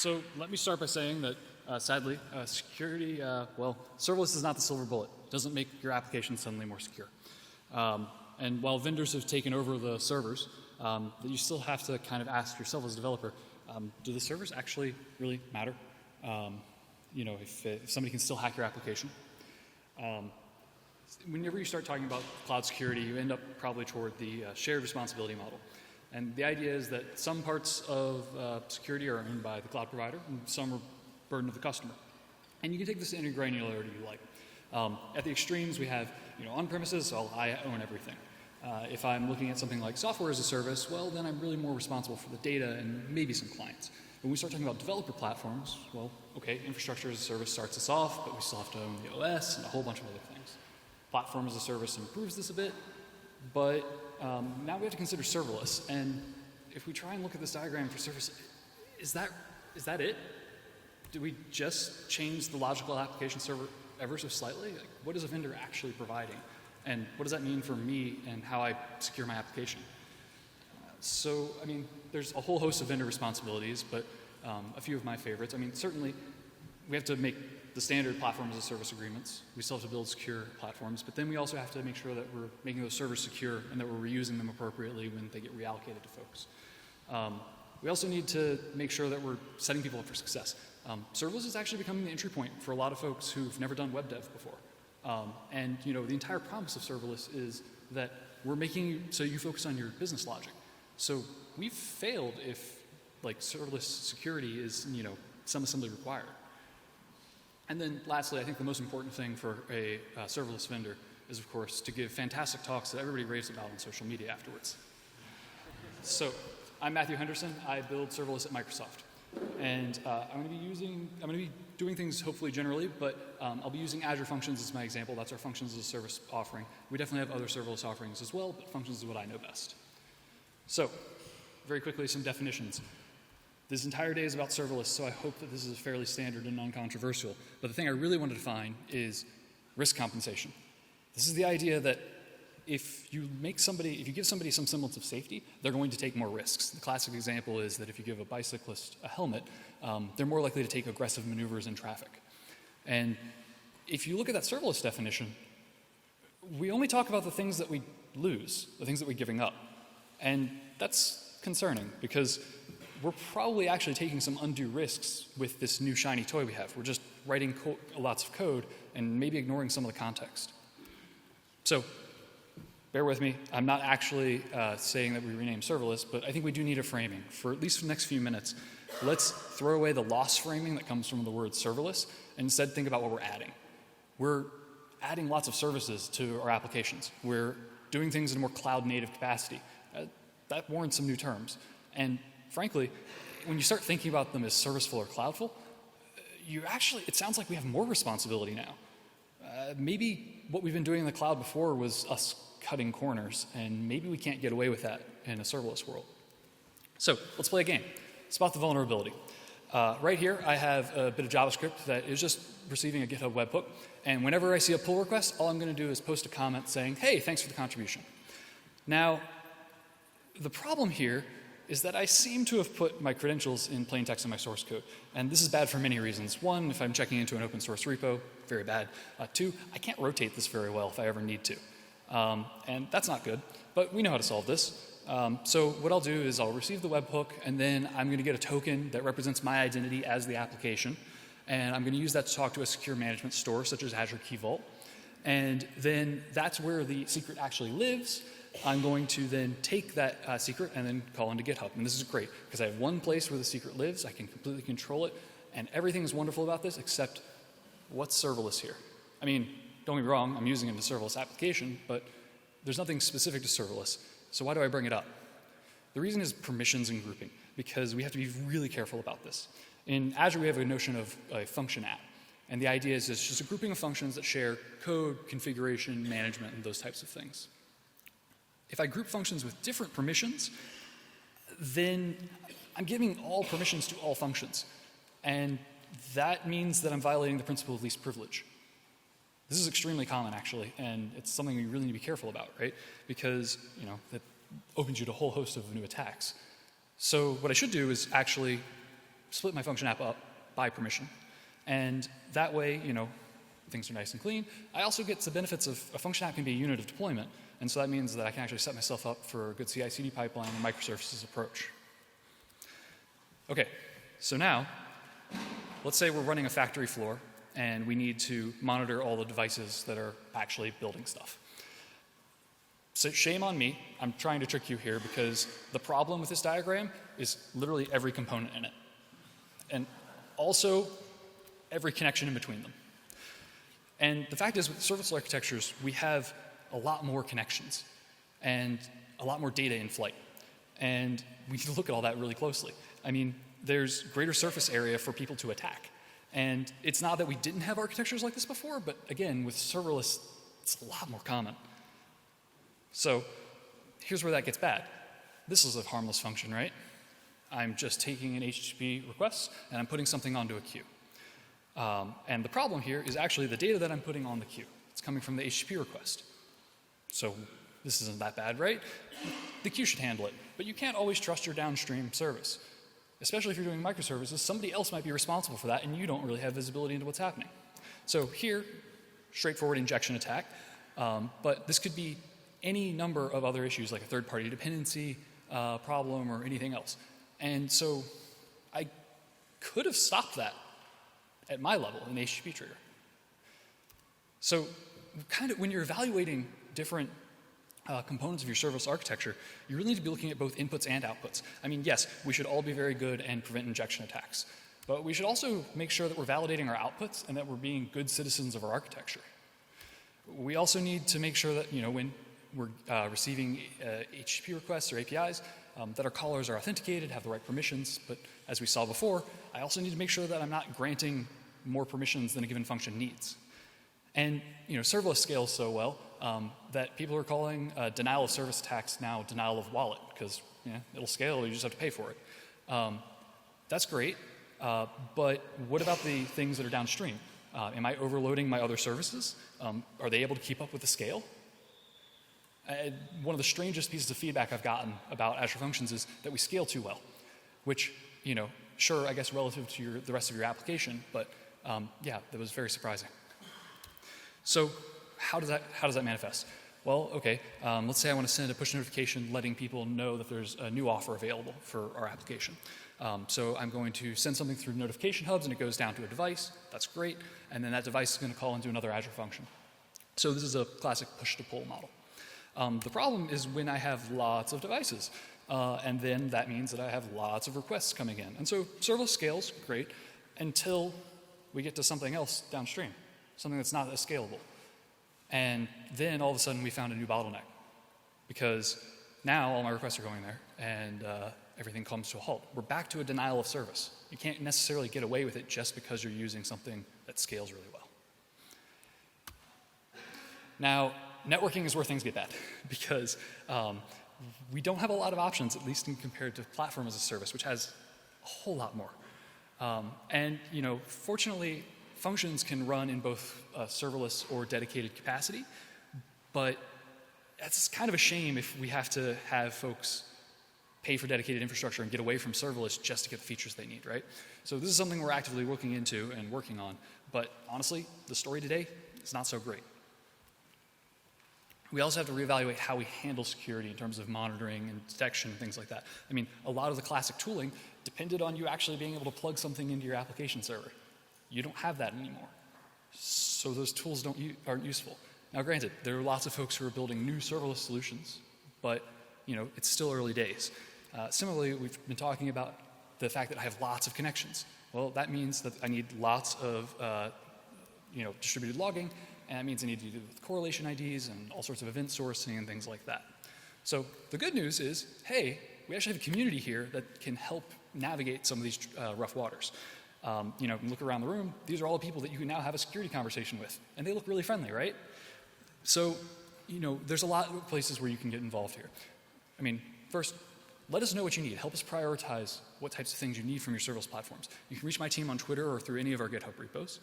So let me start by saying that, sadly, security, well, serverless is not the silver bullet. It doesn't make your application suddenly more secure. And while vendors have taken over the servers, you still have to kind of ask yourself as a developer, do the servers actually really matter? You know, if somebody can still hack your application. Whenever you start talking about cloud security, you end up probably toward the shared responsibility model. And the idea is that some parts of security are owned by the cloud provider, and some are burden of the customer. And you can take this to any granularity you like. At the extremes, we have, on-premises, so I own everything. If I'm looking at something like software as a service, well, then I'm really more responsible for the data and maybe some clients. When we start talking about developer platforms, well, okay, infrastructure as a service starts us off, but we still have to own the OS and a whole bunch of other things. Platform as a service improves this a bit, but now we have to consider serverless. And if we try and look at this diagram for serverless, is that it? Do we just change the logical application server ever so slightly? Like, what is a vendor actually providing? And what does that mean for me and how I secure my application? So, I mean, there's a whole host of vendor responsibilities, but a few of my favorites. I mean, certainly we have to make the standard platform as a service agreements. We still have to build secure platforms, but then we also have to make sure that we're making those servers secure and that we're reusing them appropriately when they get reallocated to folks. We also need to make sure that we're setting people up for success. Serverless is actually becoming the entry point for a lot of folks who've never done web dev before. And the entire promise of serverless is that we're making so you focus on your business logic. So we've failed if serverless security is some assembly required. And then lastly, I think the most important thing for a serverless vendor is, of course, to give fantastic talks that everybody raves about on social media afterwards. So I'm Matthew Henderson. I build serverless at Microsoft. And I'm going to be doing things hopefully generally, but I'll be using Azure Functions as my example. That's our Functions as a Service offering. We definitely have other serverless offerings as well, but Functions is what I know best. So very quickly, some definitions. This entire day is about serverless, so I hope that this is fairly standard and non-controversial. But the thing I really want to define is risk compensation. This is the idea that if you give somebody some semblance of safety, they're going to take more risks. The classic example is that if you give a bicyclist a helmet, they're more likely to take aggressive maneuvers in traffic. And if you look at that serverless definition, we only talk about the things that we lose, the things that we're giving up. And that's concerning because we're probably actually taking some undue risks with this new shiny toy we have. We're just writing lots of code and maybe ignoring some of the context. So bear with me. I'm not actually saying that we rename serverless, but I think we do need a framing. For at least for the next few minutes, let's throw away the loss framing that comes from the word serverless and instead think about what we're adding. We're adding lots of services to our applications. We're doing things in a more cloud-native capacity. That warrants some new terms. And frankly, when you start thinking about them as serviceful or cloudful, it sounds like we have more responsibility now. Maybe what we've been doing in the cloud before was us cutting corners, and maybe we can't get away with that in a serverless world. So let's play a game. Spot the vulnerability. Right here, I have a bit of JavaScript that is just receiving a GitHub webhook, and whenever I see a pull request, all I'm going to do is post a comment saying, hey, thanks for the contribution. Now, the problem here is that I seem to have put my credentials in plain text in my source code. And this is bad for many reasons. One, if I'm checking into an open source repo, very bad. Two, I can't rotate this very well if I ever need to. And that's not good, but we know how to solve this. So what I'll do is I'll receive the webhook, and then I'm going to get a token that represents my identity as the application. And I'm going to use that to talk to a secure management store, such as Azure Key Vault. And then that's where the secret actually lives. I'm going to then take that secret and then call into GitHub. And this is great, because I have one place where the secret lives. I can completely control it. And everything is wonderful about this, except what's serverless here? I mean, don't get me wrong, I'm using it in a serverless application, but there's nothing specific to serverless. So why do I bring it up? The reason is permissions and grouping, because we have to be really careful about this. In Azure, we have a notion of a function app. And the idea is it's just a grouping of functions that share code, configuration, management, and those types of things. If I group functions with different permissions, then I'm giving all permissions to all functions. And that means that I'm violating the principle of least privilege. This is extremely common, actually, and it's something we really need to be careful about, right? Because, that opens you to a whole host of new attacks. So what I should do is actually split my function app up by permission. And that way, things are nice and clean. I also get the benefits of a function app can be a unit of deployment. And so that means that I can actually set myself up for a good CI/CD pipeline and microservices approach. Okay, so now, let's say we're running a factory floor and we need to monitor all the devices that are actually building stuff. So shame on me, I'm trying to trick you here because the problem with this diagram is literally every component in it. And also every connection in between them. And the fact is with serverless architectures, we have a lot more connections and a lot more data in flight. And we need to look at all that really closely. I mean, there's greater surface area for people to attack. And it's not that we didn't have architectures like this before, but again, with serverless, it's a lot more common. So here's where that gets bad. This is a harmless function, right? I'm just taking an HTTP request and I'm putting something onto a queue. And the problem here is actually the data that I'm putting on the queue. It's coming from the HTTP request. So this isn't that bad, right? The queue should handle it. But you can't always trust your downstream service. Especially if you're doing microservices, somebody else might be responsible for that and you don't really have visibility into what's happening. So here, straightforward injection attack. But this could be any number of other issues like a third-party dependency problem or anything else. And so I could have stopped that at my level in the HTTP trigger. So kind of when you're evaluating different components of your serverless architecture, you really need to be looking at both inputs and outputs. I mean, yes, we should all be very good and prevent injection attacks. But we should also make sure that we're validating our outputs and that we're being good citizens of our architecture. We also need to make sure that, when we're receiving HTTP requests or APIs, that our callers are authenticated, have the right permissions. But as we saw before, I also need to make sure that I'm not granting more permissions than a given function needs. And serverless scales so well that people are calling denial of service attacks now denial of wallet because it'll scale, you just have to pay for it. That's great, but what about the things that are downstream? Am I overloading my other services? Are they able to keep up with the scale? One of the strangest pieces of feedback I've gotten about Azure Functions is that we scale too well, which, sure, I guess relative to the rest of your application, but yeah, that was very surprising. So how does that manifest? Well, okay, let's say I want to send a push notification letting people know that there's a new offer available for our application. So I'm going to send something through notification hubs and it goes down to a device. That's great. And then that device is going to call into another Azure function. So this is a classic push to pull model. The problem is when I have lots of devices. And then that means that I have lots of requests coming in. And so serverless scales, great, until we get to something else downstream, something that's not as scalable. And then all of a sudden we found a new bottleneck because now all my requests are going there and everything comes to a halt. We're back to a denial of service. You can't necessarily get away with it just because you're using something that scales really well. Now, networking is where things get bad because we don't have a lot of options, at least compared to platform as a service, which has a whole lot more. And fortunately, functions can run in both serverless or dedicated capacity, but that's kind of a shame if we have to have folks pay for dedicated infrastructure and get away from serverless just to get the features they need, right? So this is something we're actively looking into and working on, but honestly, the story today is not so great. We also have to reevaluate how we handle security in terms of monitoring and detection and things like that. I mean, a lot of the classic tooling depended on you actually being able to plug something into your application server. You don't have that anymore. So those tools aren't useful. Now granted, there are lots of folks who are building new serverless solutions, but it's still early days. Similarly, we've been talking about the fact that I have lots of connections. Well, that means that I need lots of distributed logging, and that means I need to do with correlation IDs and all sorts of event sourcing and things like that. So the good news is, hey, we actually have a community here that can help navigate some of these rough waters. Look around the room, these are all the people that you can now have a security conversation with, and they look really friendly, right? So, there's a lot of places where you can get involved here. I mean, first, let us know what you need. Help us prioritize what types of things you need from your serverless platforms. You can reach my team on Twitter or through any of our GitHub repos.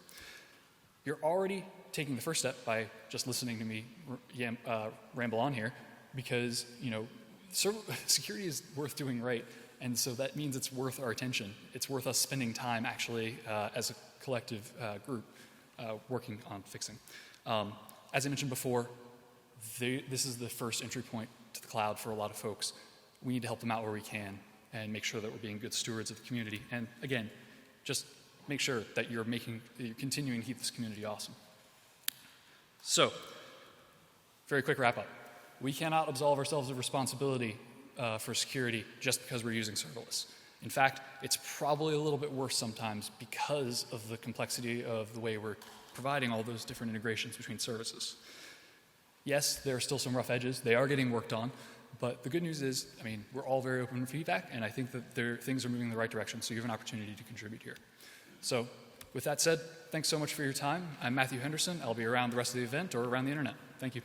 You're already taking the first step by just listening to me ramble on here because, security is worth doing right And so that means it's worth our attention. It's worth us spending time actually as a collective group working on fixing. As I mentioned before, this is the first entry point to the cloud for a lot of folks. We need to help them out where we can and make sure that we're being good stewards of the community. And again, just make sure that you're continuing to keep this community awesome. So, very quick wrap up. We cannot absolve ourselves of responsibility for security just because we're using serverless. In fact, it's probably a little bit worse sometimes because of the complexity of the way we're providing all those different integrations between services. Yes, there are still some rough edges. They are getting worked on. But the good news is, I mean, we're all very open to feedback, and I think that things are moving in the right direction, so you have an opportunity to contribute here. So, with that said, thanks so much for your time. I'm Matthew Henderson. I'll be around the rest of the event or around the internet. Thank you.